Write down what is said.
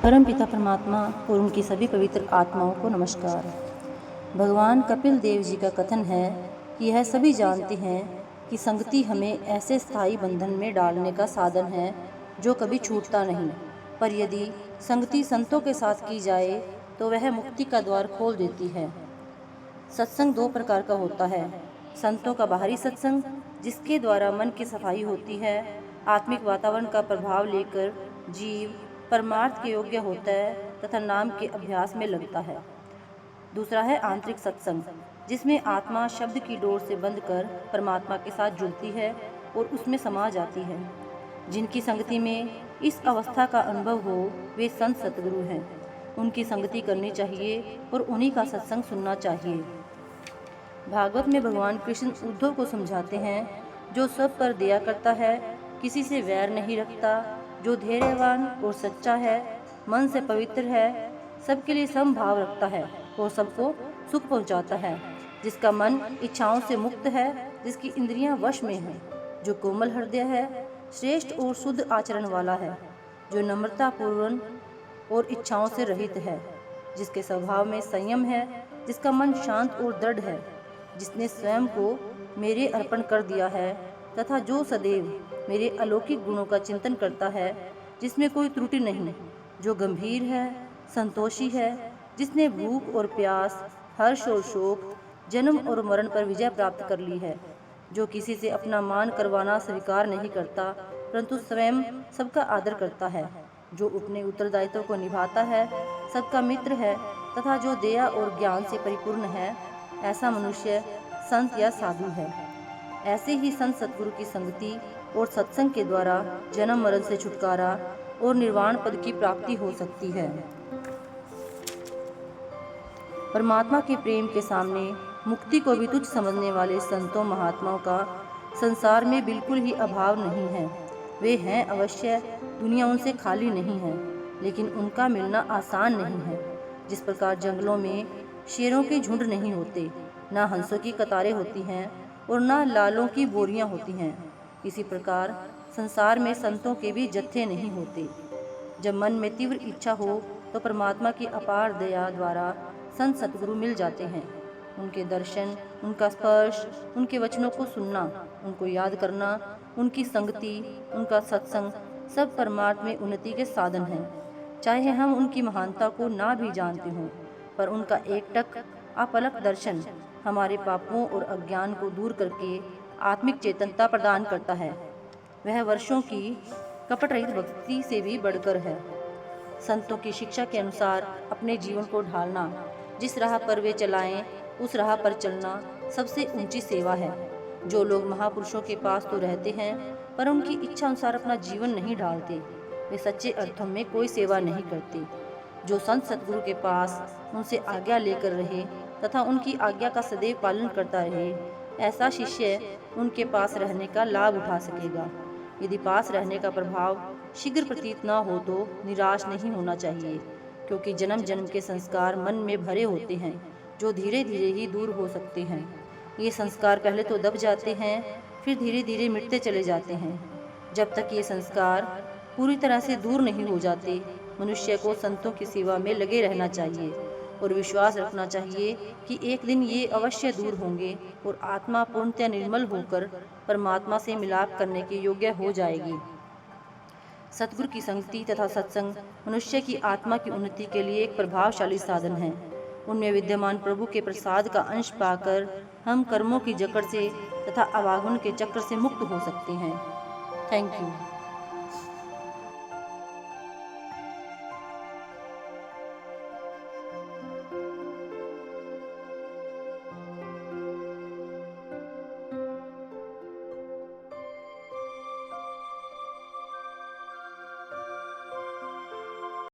परम पिता परमात्मा और उनकी सभी पवित्र आत्माओं को नमस्कार। भगवान कपिल देव जी का कथन है कि यह सभी जानते हैं कि संगति हमें ऐसे स्थायी बंधन में डालने का साधन है जो कभी छूटता नहीं, पर यदि संगति संतों के साथ की जाए तो वह मुक्ति का द्वार खोल देती है। सत्संग दो प्रकार का होता है। संतों का बाहरी सत्संग, जिसके द्वारा मन की सफाई होती है, आत्मिक वातावरण का प्रभाव लेकर जीव परमार्थ के योग्य होता है तथा नाम के अभ्यास में लगता है। दूसरा है आंतरिक सत्संग, जिसमें आत्मा शब्द की डोर से बंधकर परमात्मा के साथ जुड़ती है और उसमें समा जाती है। जिनकी संगति में इस अवस्था का अनुभव हो वे संत सतगुरु हैं। उनकी संगति करनी चाहिए और उन्हीं का सत्संग सुनना चाहिए। भागवत में भगवान कृष्ण उद्धव को समझाते हैं, जो सब पर दया करता है, किसी से वैर नहीं रखता, जो धैर्यवान और सच्चा है, मन से पवित्र है, सबके लिए समभाव रखता है और सबको सुख पहुंचाता है, जिसका मन इच्छाओं से मुक्त है, जिसकी इंद्रियां वश में है, जो कोमल हृदय है, श्रेष्ठ और शुद्ध आचरण वाला है, जो नम्रता पूर्ण और इच्छाओं से रहित है, जिसके स्वभाव में संयम है, जिसका मन शांत और दृढ़ है, जिसने स्वयं को मेरे अर्पण कर दिया है तथा जो सदैव मेरे अलौकिक गुणों का चिंतन करता है, जिसमें कोई त्रुटि नहीं, जो गंभीर है, संतोषी है, जिसने भूख और प्यास, हर्ष और शोक, जन्म और मरण पर विजय प्राप्त कर ली है, जो किसी से अपना मान करवाना स्वीकार नहीं करता परंतु स्वयं सबका आदर करता है, जो अपने उत्तरदायित्व को निभाता है, सबका मित्र है तथा जो दया और ज्ञान से परिपूर्ण है, ऐसा मनुष्य संत या साधु है। ऐसे ही संत सतगुरु की संगति और सत्संग के द्वारा जन्म मरण से छुटकारा और निर्वाण पद की प्राप्ति हो सकती है। परमात्मा के प्रेम के सामने मुक्ति को भी तुच्छ समझने वाले संतों महात्माओं का संसार में बिल्कुल ही अभाव नहीं है। वे हैं अवश्य, दुनिया उनसे खाली नहीं है, लेकिन उनका मिलना आसान नहीं है। जिस प्रकार जंगलों में शेरों के झुंड नहीं होते, ना हंसों की कतारें होती हैं और ना लालों की बोरियां होती हैं, इसी प्रकार संसार में संतों के भी जत्थे नहीं होते। जब मन में तीव्र इच्छा हो तो परमात्मा की अपार दया द्वारा संत सतगुरु मिल जाते हैं। उनके दर्शन, उनका स्पर्श, उनके वचनों को सुनना, उनको याद करना, उनकी संगति, उनका सत्संग सब परमार्थ में उन्नति के साधन हैं। चाहे हम उनकी महानता को ना भी जानते हों, पर उनका एकटक अपलक दर्शन हमारे पापों और अज्ञान को दूर करके आत्मिक चेतनता प्रदान करता है। वह वर्षों की कपट रहित भक्ति से भी बढ़कर है। संतों की शिक्षा के अनुसार अपने जीवन को ढालना, जिस राह पर वे चलाएं उस राह पर चलना सबसे ऊंची सेवा है। जो लोग महापुरुषों के पास तो रहते हैं पर उनकी इच्छा अनुसार अपना जीवन नहीं ढालते, वे सच्चे अर्थों में कोई सेवा नहीं करते। जो संत सतगुरु के पास उनसे आज्ञा लेकर रहे तथा उनकी आज्ञा का सदैव पालन करता रहे, ऐसा शिष्य उनके पास रहने का लाभ उठा सकेगा। यदि पास रहने का प्रभाव शीघ्र प्रतीत न हो तो निराश नहीं होना चाहिए, क्योंकि जन्म जन्म के संस्कार मन में भरे होते हैं, जो धीरे धीरे ही दूर हो सकते हैं। ये संस्कार पहले तो दब जाते हैं, फिर धीरे धीरे मिटते चले जाते हैं। जब तक ये संस्कार पूरी तरह से दूर नहीं हो जाते, मनुष्य को संतों की सेवा में लगे रहना चाहिए और विश्वास रखना चाहिए कि एक दिन ये अवश्य दूर होंगे और आत्मा पूर्णतः निर्मल होकर परमात्मा से मिलाप करने के योग्य हो जाएगी। सतगुरु की संगति तथा सत्संग मनुष्य की आत्मा की उन्नति के लिए एक प्रभावशाली साधन है। उनमें विद्यमान प्रभु के प्रसाद का अंश पाकर हम कर्मों की जकड़ से तथा आवागमन के चक्र से मुक्त हो सकते हैं। Thank you.